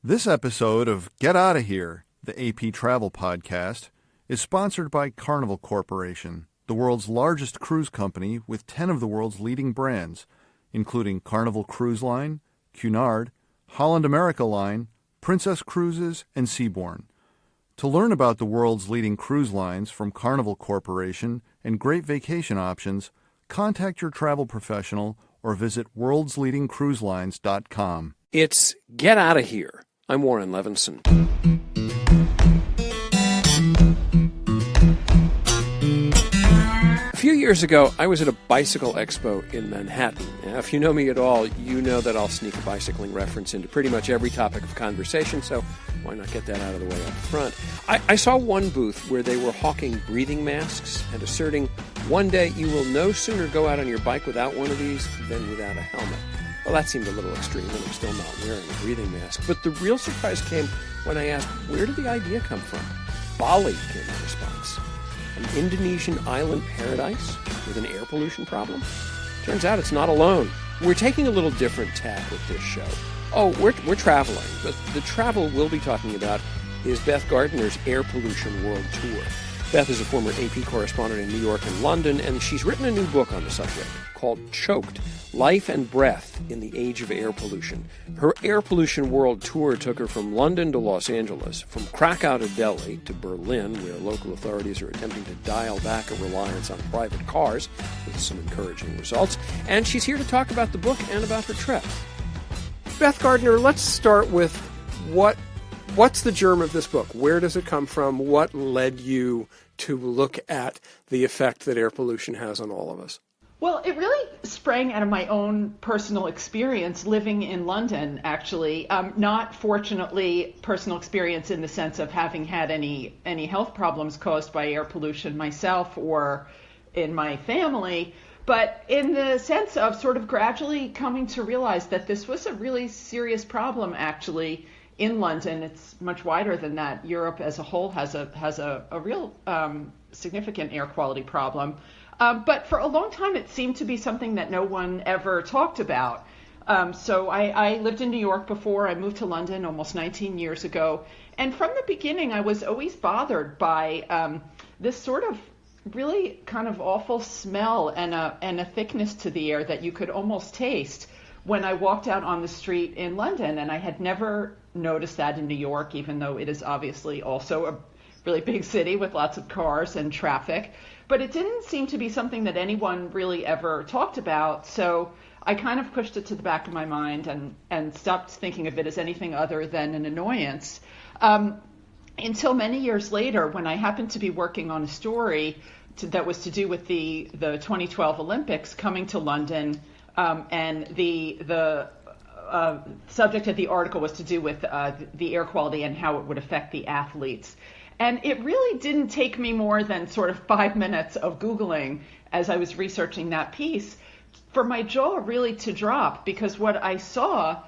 This episode of Get Outta Here, the AP Travel Podcast, is sponsored by Carnival Corporation, the world's largest cruise company with 10 of the world's leading brands, including Carnival Cruise Line, Cunard, Holland America Line, Princess Cruises, and Seabourn. To learn about the world's leading cruise lines from Carnival Corporation and great vacation options, contact your travel professional or visit worldsleadingcruiselines.com. It's Get Outta Here. I'm Warren Levinson. A few years ago, I was at a bicycle expo in Manhattan. Now, if you know me at all, you know that I'll sneak a bicycling reference into pretty much every topic of conversation, so why not get that out of the way up front? I saw one booth where they were hawking breathing masks and asserting, one day you will no sooner go out on your bike without one of these than without a helmet. Well, that seemed a little extreme, and I'm still not wearing a breathing mask. But the real surprise came when I asked, where did the idea come from? Bali came in response. An Indonesian island paradise with an air pollution problem? Turns out it's not alone. We're taking a little different tack with this show. Oh, we're traveling, but the travel we'll be talking about is Beth Gardiner's Air Pollution World Tour. Beth is a former AP correspondent in New York and London, and she's written a new book on the subject called Choked: Life and Breath in the Age of Air Pollution. Her Air Pollution World Tour took her from London to Los Angeles, from Krakow to Delhi to Berlin, where local authorities are attempting to dial back a reliance on private cars, with some encouraging results. And she's here to talk about the book and about her trip. Beth Gardiner, let's start with what's the germ of this book? Where does it come from? What led you to look at the effect that air pollution has on all of us? Well, it really sprang out of my own personal experience living in London, actually. Not, fortunately, personal experience in the sense of having had any health problems caused by air pollution myself or in my family, but in the sense of sort of gradually coming to realize that this was a really serious problem, actually, in London. It's much wider than that. Europe as a whole has a real significant air quality problem. But for a long time, it seemed to be something that no one ever talked about. So I lived in New York before I moved to London almost 19 years ago. And from the beginning, I was always bothered by this sort of really kind of awful smell and a thickness to the air that you could almost taste when I walked out on the street in London. And I had never noticed that in New York, even though it is obviously also a really big city with lots of cars and traffic. But it didn't seem to be something that anyone really ever talked about. So I kind of pushed it to the back of my mind and stopped thinking of it as anything other than an annoyance. Until many years later, when I happened to be working on a story that was to do with the 2012 Olympics coming to London, and the subject of the article was to do with the air quality and how it would affect the athletes. And it really didn't take me more than sort of 5 minutes of Googling as I was researching that piece for my jaw really to drop, because what I saw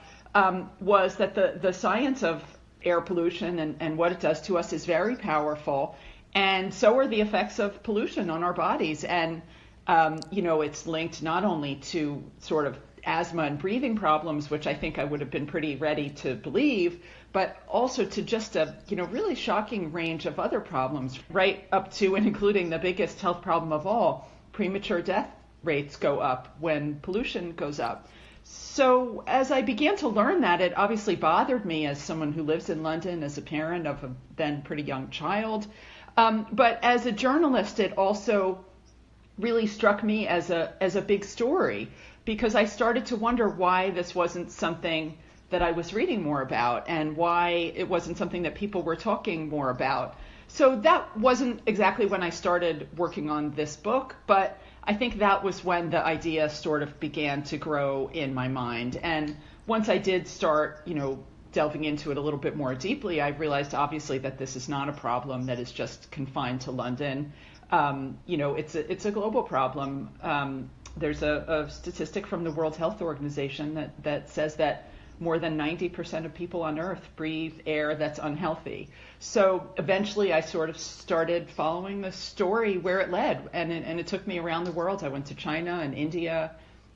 was that the science of air pollution and what it does to us is very powerful. And so are the effects of pollution on our bodies. And, it's linked not only to sort of asthma and breathing problems, which I think I would have been pretty ready to believe, but also to just a really shocking range of other problems, right up to and including the biggest health problem of all. Premature death rates go up when pollution goes up. So as I began to learn that, it obviously bothered me as someone who lives in London, as a parent of a then pretty young child. But as a journalist, it also really struck me as a big story, because I started to wonder why this wasn't something that I was reading more about and why it wasn't something that people were talking more about. So that wasn't exactly when I started working on this book, but I think that was when the idea sort of began to grow in my mind. And once I did start, delving into it a little bit more deeply, I realized obviously that this is not a problem that is just confined to London. It's a global problem. There's a statistic from the World Health Organization that says that more than 90% of people on Earth breathe air that's unhealthy. So eventually I sort of started following the story where it led, and it took me around the world. I went to China and India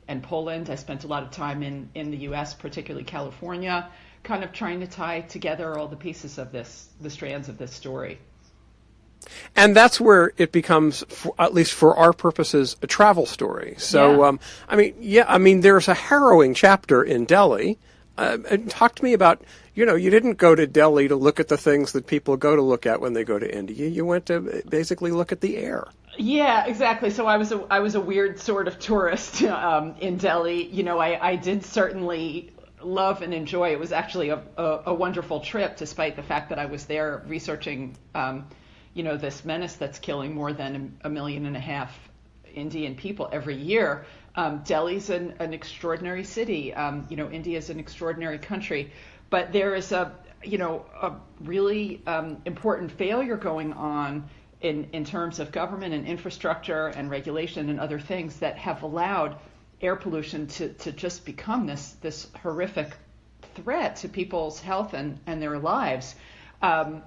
and Poland. I spent a lot of time in the U.S., particularly California, kind of trying to tie together all the pieces of the strands of this story. And that's where it becomes, at least for our purposes, a travel story. So, there's a harrowing chapter in Delhi. Talk to me about, you didn't go to Delhi to look at the things that people go to look at when they go to India. You went to basically look at the air. Yeah, exactly. So I was a weird sort of tourist in Delhi. I did certainly love and enjoy. It was actually a wonderful trip, despite the fact that I was there researching this menace that's killing more than 1.5 million Indian people every year. Delhi's an extraordinary city. India is an extraordinary country, but there is a really important failure going on in terms of government and infrastructure and regulation and other things that have allowed air pollution to just become this horrific threat to people's health and their lives. I've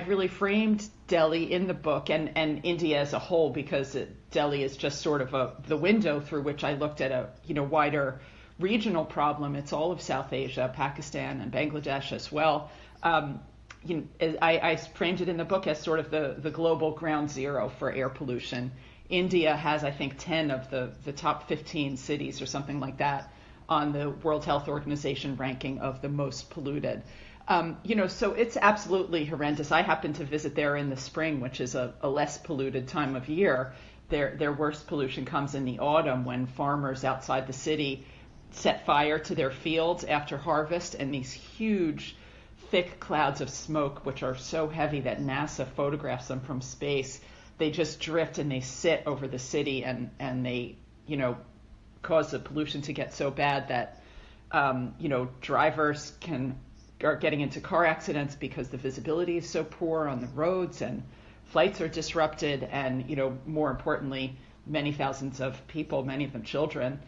really framed Delhi in the book and India as a whole, because Delhi is just sort of the window through which I looked at a wider regional problem. It's all of South Asia, Pakistan, and Bangladesh as well. I framed it in the book as sort of the global ground zero for air pollution. India has, I think, 10 of the top 15 cities or something like that on the World Health Organization ranking of the most polluted. So it's absolutely horrendous. I happened to visit there in the spring, which is a less polluted time of year. Their worst pollution comes in the autumn, when farmers outside the city set fire to their fields after harvest, and these huge, thick clouds of smoke, which are so heavy that NASA photographs them from space, they just drift and they sit over the city, and they, cause the pollution to get so bad that, drivers are getting into car accidents because the visibility is so poor on the roads, and flights are disrupted, and more importantly, many thousands of people, many of them children,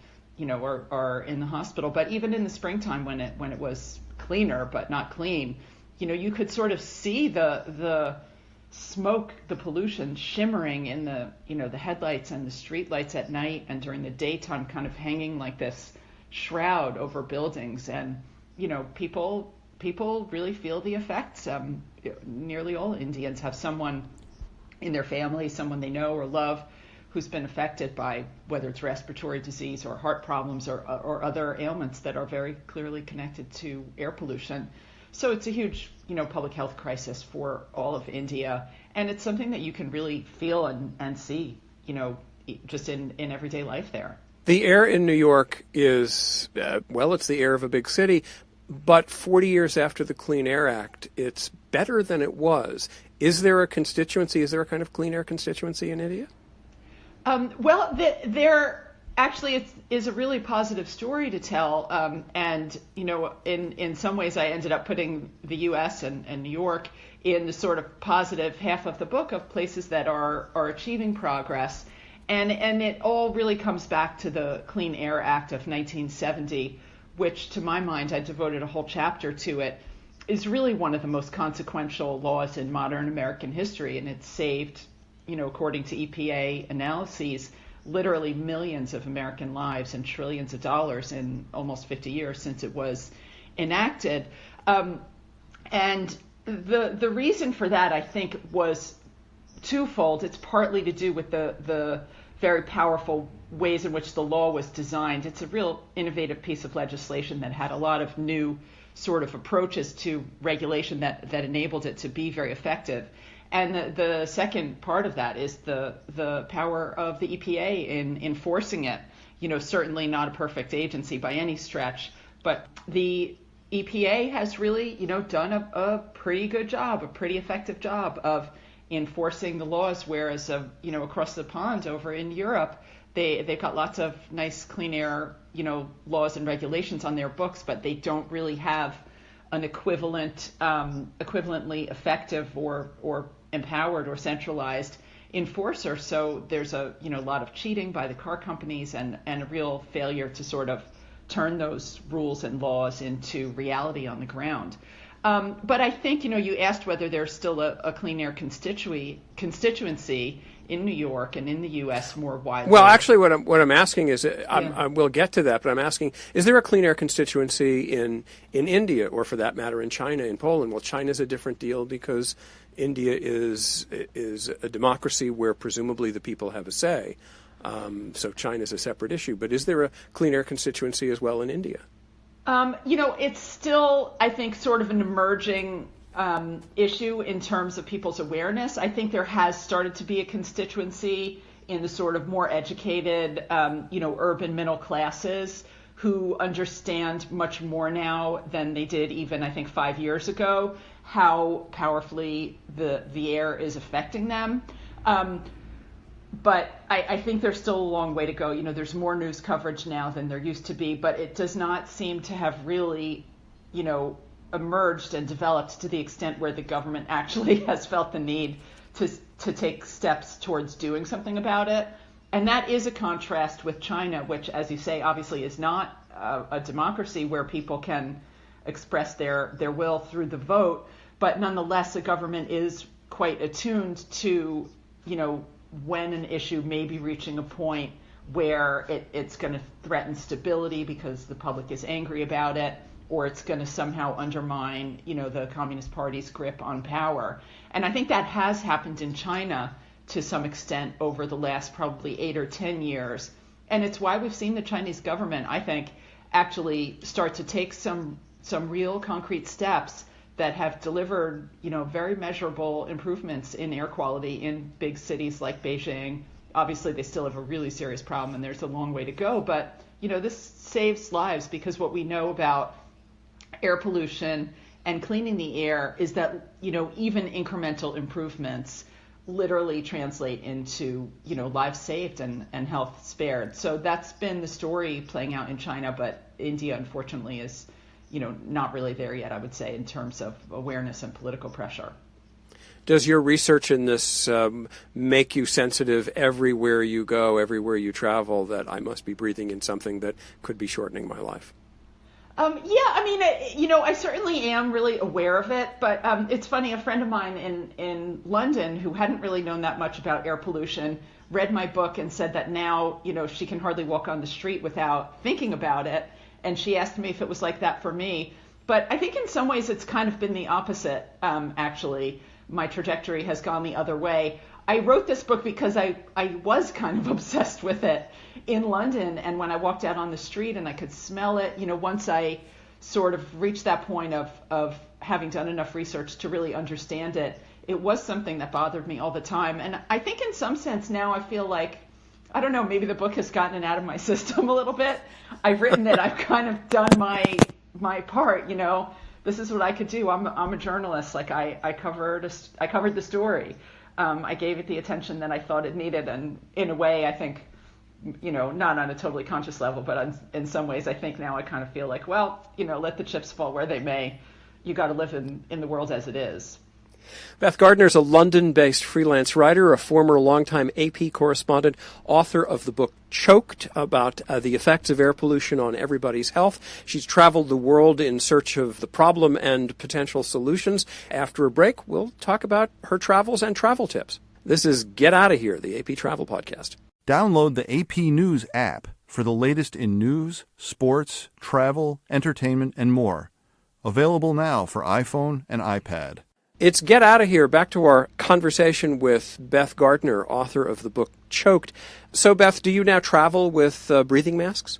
are in the hospital. But even in the springtime, when it was cleaner but not clean, you could sort of see the smoke, the pollution shimmering in the headlights and the street lights at night, and during the daytime kind of hanging like this shroud over buildings. And people really feel the effects. Nearly all Indians have someone in their family, someone they know or love, who's been affected by whether it's respiratory disease or heart problems or other ailments that are very clearly connected to air pollution. So it's a huge, public health crisis for all of India, and it's something that you can really feel and see, just in everyday life there. The air in New York is, it's the air of a big city. But 40 years after the Clean Air Act, it's better than it was. Is there a constituency? Is there a kind of clean air constituency in India? There actually is a really positive story to tell. In some ways, I ended up putting the U.S. and New York in the sort of positive half of the book of places that are achieving progress. And it all really comes back to the Clean Air Act of 1970, which, to my mind, I devoted a whole chapter to it, is really one of the most consequential laws in modern American history. And it's saved, according to EPA analyses, literally millions of American lives and trillions of dollars in almost 50 years since it was enacted. And the reason for that, I think, was twofold. It's partly to do with the very powerful ways in which the law was designed. It's a real innovative piece of legislation that had a lot of new sort of approaches to regulation that enabled it to be very effective. And the second part of that is the power of the EPA in enforcing it. Certainly not a perfect agency by any stretch, but the EPA has really, done a pretty good job, a pretty effective job of enforcing the laws, whereas, across the pond over in Europe, they've got lots of nice clean air, laws and regulations on their books, but they don't really have an equivalently effective or empowered or centralized enforcer. So there's a lot of cheating by the car companies and a real failure to sort of turn those rules and laws into reality on the ground. But I think, you asked whether there's still a clean air constituency in New York and in the U.S. more widely. Well, actually, what I'm asking is, we'll get to that, but I'm asking, is there a clean air constituency in India, or for that matter, in China, in Poland? Well, China's a different deal because India is a democracy where presumably the people have a say. So China's a separate issue. But is there a clean air constituency as well in India? It's still, I think, sort of an emerging issue in terms of people's awareness. I think there has started to be a constituency in the sort of more educated, urban middle classes who understand much more now than they did even, I think, 5 years ago, how powerfully the air is affecting them. But I think there's still a long way to go. There's more news coverage now than there used to be, but it does not seem to have really, emerged and developed to the extent where the government actually has felt the need to take steps towards doing something about it. And that is a contrast with China, which, as you say, obviously is not a democracy where people can express their will through the vote. But nonetheless, the government is quite attuned to, when an issue may be reaching a point where it's going to threaten stability because the public is angry about it, or it's going to somehow undermine, the Communist Party's grip on power. And I think that has happened in China to some extent over the last probably 8 or 10 years. And it's why we've seen the Chinese government, I think, actually start to take some real concrete steps that have delivered, very measurable improvements in air quality in big cities like Beijing. Obviously, they still have a really serious problem, and there's a long way to go. But, this saves lives because what we know about air pollution and cleaning the air is that, even incremental improvements literally translate into, lives saved and health spared. So that's been the story playing out in China, but India, unfortunately, is not really there yet, I would say, in terms of awareness and political pressure. Does your research in this make you sensitive everywhere you go, everywhere you travel, that I must be breathing in something that could be shortening my life? I certainly am really aware of it, but it's funny, a friend of mine in London who hadn't really known that much about air pollution read my book and said that now, she can hardly walk on the street without thinking about it. And she asked me if it was like that for me. But I think in some ways it's kind of been the opposite, actually. My trajectory has gone the other way. I wrote this book because I was kind of obsessed with it in London. And when I walked out on the street and I could smell it, once I sort of reached that point of having done enough research to really understand it, it was something that bothered me all the time. And I think in some sense now I feel like, I don't know, maybe the book has gotten it out of my system a little bit. I've written it. I've kind of done my part, This is what I could do. I'm a journalist. Like I covered the story. I gave it the attention that I thought it needed. And in a way, I think, not on a totally conscious level, but in some ways, I think now I kind of feel like, well, let the chips fall where they may. You got to live in the world as it is. Beth Gardiner is a London-based freelance writer, a former longtime AP correspondent, author of the book Choked, about the effects of air pollution on everybody's health. She's traveled the world in search of the problem and potential solutions. After a break, we'll talk about her travels and travel tips. This is Get Outta Here, the AP Travel Podcast. Download the AP News app for the latest in news, sports, travel, entertainment, and more. Available now for iPhone and iPad. It's Get Outta Here, back to our conversation with Beth Gardiner, author of the book Choked. So, Beth, do you now travel with breathing masks?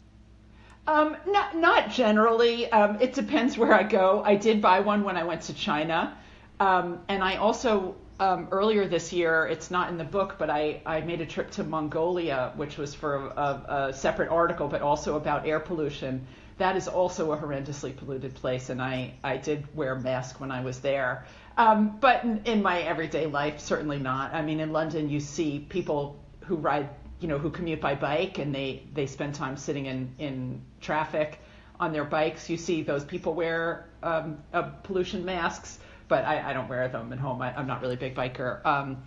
Not generally. It depends where I go. I did buy one when I went to China. And I also, earlier this year, it's not in the book, but I made a trip to Mongolia, which was for a separate article, but also about air pollution. That is also a horrendously polluted place, and I did wear a mask when I was there. But in my everyday life, certainly not. I mean, in London, you see people who ride, who commute by bike, and they spend time sitting in traffic on their bikes. You see those people wear pollution masks, but I don't wear them at home. I'm not really a big biker.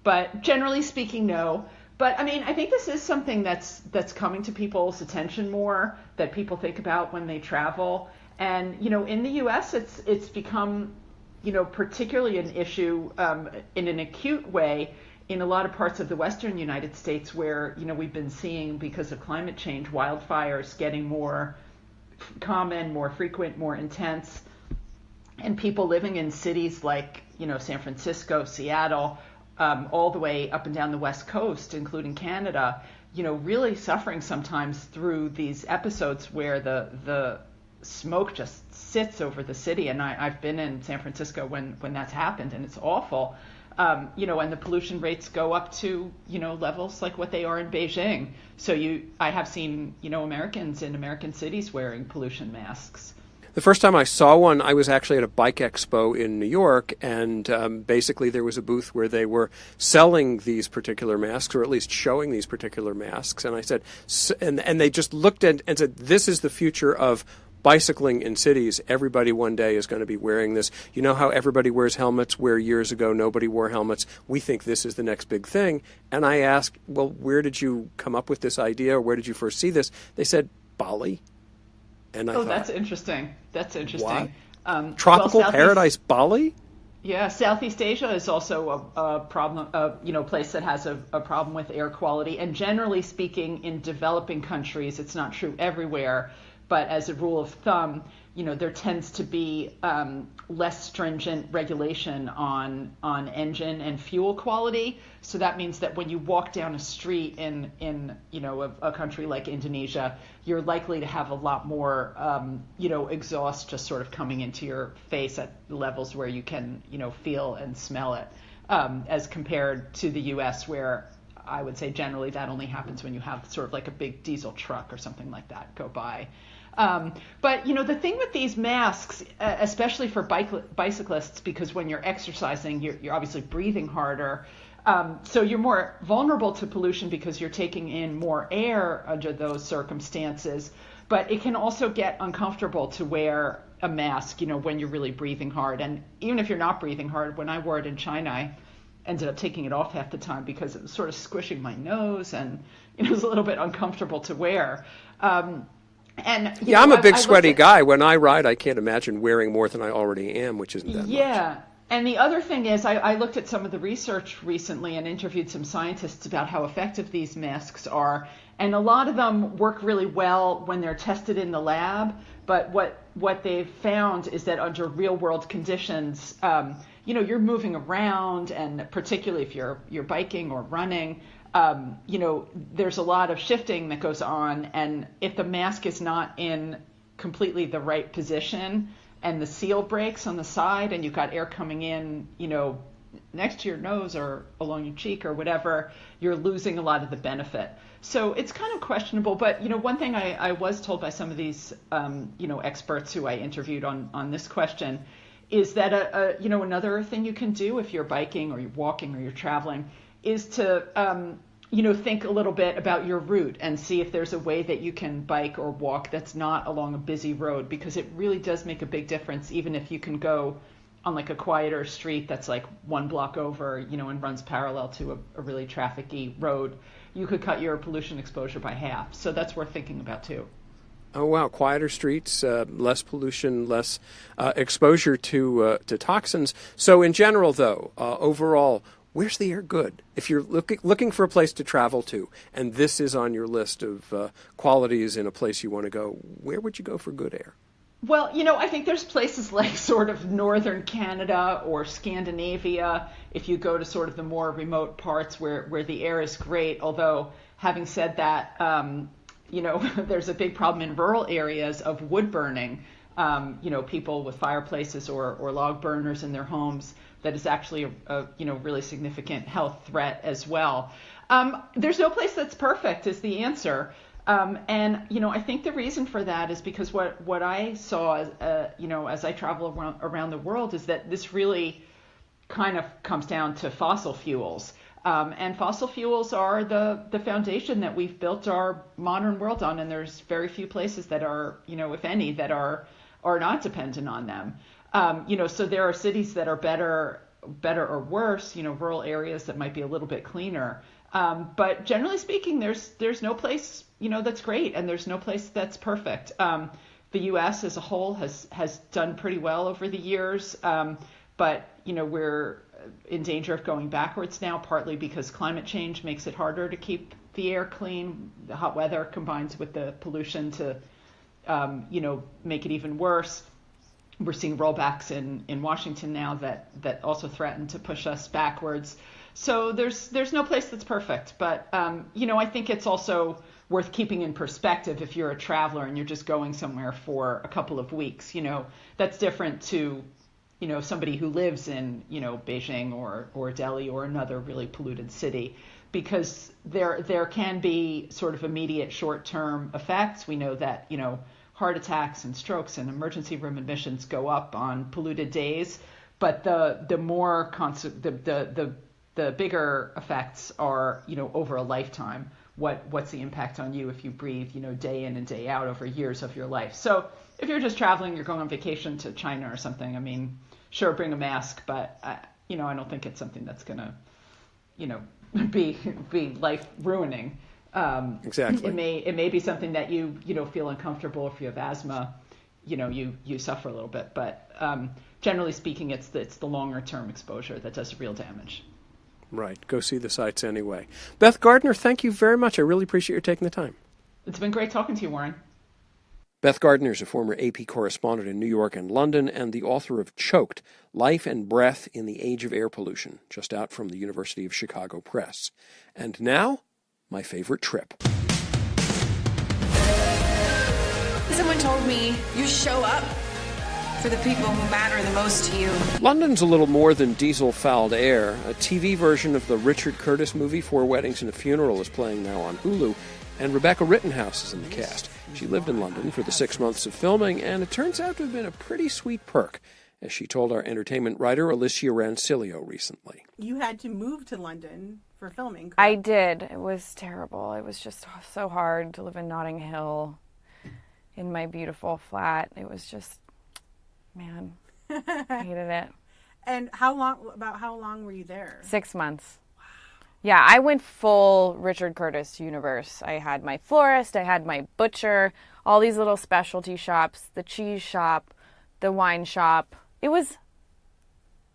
But generally speaking, no. But I mean, I think this is something that's coming to people's attention more, that people think about when they travel. And, in the U.S., it's become, particularly an issue in an acute way in a lot of parts of the western United States where, we've been seeing, because of climate change, wildfires getting more common, more frequent, more intense. And people living in cities like, San Francisco, Seattle, all the way up and down the West Coast, including Canada, really suffering sometimes through these episodes where the smoke just sits over the city. And I've been in San Francisco when that's happened, and it's awful. And the pollution rates go up to, levels like what they are in Beijing. So I have seen, Americans in American cities wearing pollution masks. The first time I saw one, I was actually at a bike expo in New York, and basically there was a booth where they were selling these particular masks, or at least showing these particular masks. And I said, and they just looked at and said, this is the future of bicycling in cities. Everybody one day is going to be wearing this. You know how everybody wears helmets, where years ago nobody wore helmets? We think this is the next big thing. And I asked, well, where did you come up with this idea, or where did you first see this? They said, Bali. And I thought, that's interesting. That's interesting. Tropical paradise, Bali? Yeah, Southeast Asia is also a problem, place that has a problem with air quality. And generally speaking, in developing countries, it's not true everywhere, but as a rule of thumb, there tends to be less stringent regulation on engine and fuel quality. So that means that when you walk down a street in a country like Indonesia, you're likely to have a lot more exhaust just sort of coming into your face at levels where you can feel and smell it, as compared to the U.S., where I would say generally that only happens when you have sort of like a big diesel truck or something like that go by. But the thing with these masks, especially for bicyclists, because when you're exercising, you're obviously breathing harder. So you're more vulnerable to pollution because you're taking in more air under those circumstances. But it can also get uncomfortable to wear a mask, when you're really breathing hard. And even if you're not breathing hard, when I wore it in China, I ended up taking it off half the time because it was sort of squishing my nose, and it was a little bit uncomfortable to wear. And I'm a big sweaty guy. When I ride, I can't imagine wearing more than I already am, which isn't that much. Yeah. And the other thing is, I looked at some of the research recently and interviewed some scientists about how effective these masks are. And a lot of them work really well when they're tested in the lab. But what they've found is that under real world conditions, you're moving around, and particularly if you're biking or running, there's a lot of shifting that goes on. And if the mask is not in completely the right position, and the seal breaks on the side, and you've got air coming in, next to your nose or along your cheek or whatever, you're losing a lot of the benefit. So it's kind of questionable. But, one thing I was told by some of these, experts who I interviewed on this question is that, another thing you can do if you're biking or you're walking or you're traveling is to, think a little bit about your route and see if there's a way that you can bike or walk that's not along a busy road, because it really does make a big difference, even if you can go on like a quieter street that's like one block over, and runs parallel to a really trafficy road. You could cut your pollution exposure by half. So that's worth thinking about too. Oh, wow. Quieter streets, less pollution, less exposure to toxins. So in general, though, overall, where's the air good? If you're looking for a place to travel to, and this is on your list of qualities in a place you want to go, where would you go for good air? Well, I think there's places like sort of northern Canada or Scandinavia, if you go to sort of the more remote parts where the air is great. Although, having said that, there's a big problem in rural areas of wood burning. People with fireplaces or log burners in their homes. That is actually a really significant health threat as well. There's no place that's perfect is the answer. And I think the reason for that is because what I saw, as I travel around the world, is that this really kind of comes down to fossil fuels. And fossil fuels are the foundation that we've built our modern world on, and there's very few places that are, if any, that are not dependent on them. So there are cities that are better or worse, rural areas that might be a little bit cleaner. But generally speaking, there's no place, that's great, and there's no place that's perfect. the U.S. as a whole has done pretty well over the years, but we're in danger of going backwards now, partly because climate change makes it harder to keep the air clean. The hot weather combines with the pollution to make it even worse. We're seeing rollbacks in Washington now that also threaten to push us backwards. So there's no place that's perfect, but I think it's also worth keeping in perspective if you're a traveler and you're just going somewhere for a couple of weeks. That's different to somebody who lives in Beijing or Delhi or another really polluted city, because there can be sort of immediate short-term effects. We know that heart attacks and strokes and emergency room admissions go up on polluted days, but the more the bigger effects are over a lifetime. What's the impact on you if you breathe day in and day out over years of your life? So if you're just traveling, you're going on vacation to China or something, I mean, sure, bring a mask, but I don't think it's something that's gonna be life ruining. Exactly. It may be something that you feel uncomfortable. If you have asthma, you suffer a little bit, but generally speaking, it's the longer term exposure that does real damage. Right. Go see the sites anyway. Beth Gardiner, thank you very much. I really appreciate your taking the time. It's been great talking to you, Warren. Beth Gardiner is a former AP correspondent in New York and London and the author of Choked, Life and Breath in the Age of Air Pollution, just out from the University of Chicago Press. And now, my favorite trip. Someone told me you show up for the people who matter the most to you. London's a little more than diesel-fouled air. A TV version of the Richard Curtis movie, 4 Weddings and a Funeral, is playing now on Hulu, and Rebecca Rittenhouse is in the cast. She lived in London for the 6 months of filming, and it turns out to have been a pretty sweet perk, as she told our entertainment writer Alicia Rancilio recently. You had to move to London for filming, correct? I did. It was terrible. It was just so hard to live in Notting Hill in my beautiful flat. It was just, man, I hated it. And how long were you there? 6 months. Yeah, I went full Richard Curtis universe. I had my florist, I had my butcher, all these little specialty shops, the cheese shop, the wine shop. It was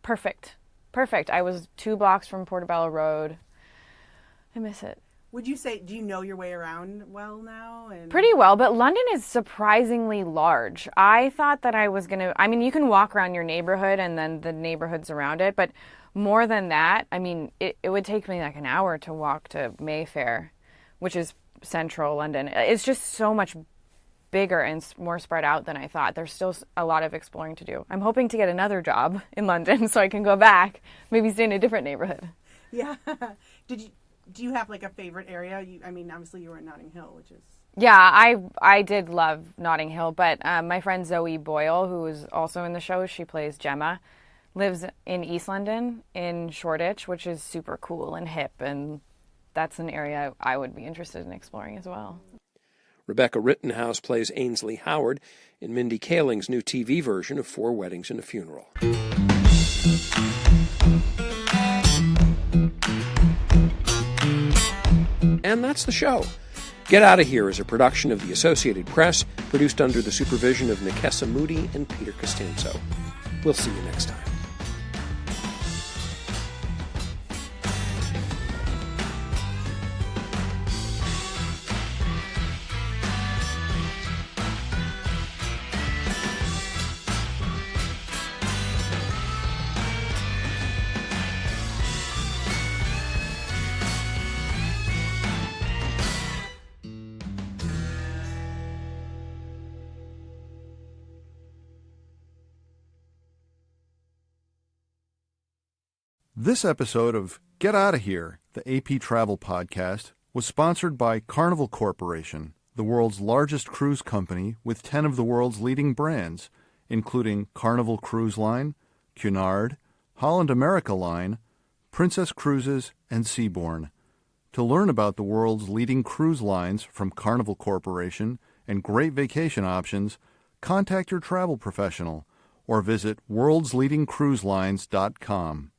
perfect. Perfect. I was 2 blocks from Portobello Road. I miss it. Would you say, do you know your way around well now? Pretty well, but London is surprisingly large. I thought that I was going to, you can walk around your neighborhood and then the neighborhoods around it, but more than that, it would take me like an hour to walk to Mayfair, which is central London. It's just so much bigger and more spread out than I thought. There's still a lot of exploring to do. I'm hoping to get another job in London so I can go back, maybe stay in a different neighborhood. Yeah. Do you have like a favorite area? Obviously you were in Notting Hill, which is... Yeah, I did love Notting Hill, but my friend Zoe Boyle, who is also in the show, she plays Gemma, lives in East London in Shoreditch, which is super cool and hip, and that's an area I would be interested in exploring as well. Rebecca Rittenhouse plays Ainsley Howard in Mindy Kaling's new TV version of 4 Weddings and a Funeral. And that's the show. Get Outta Here is a production of the Associated Press, produced under the supervision of Nikessa Moody and Peter Costanzo. We'll see you next time. This episode of Get Outta Here, the AP Travel Podcast, was sponsored by Carnival Corporation, the world's largest cruise company with 10 of the world's leading brands, including Carnival Cruise Line, Cunard, Holland America Line, Princess Cruises, and Seabourn. To learn about the world's leading cruise lines from Carnival Corporation and great vacation options, contact your travel professional or visit worldsleadingcruiselines.com.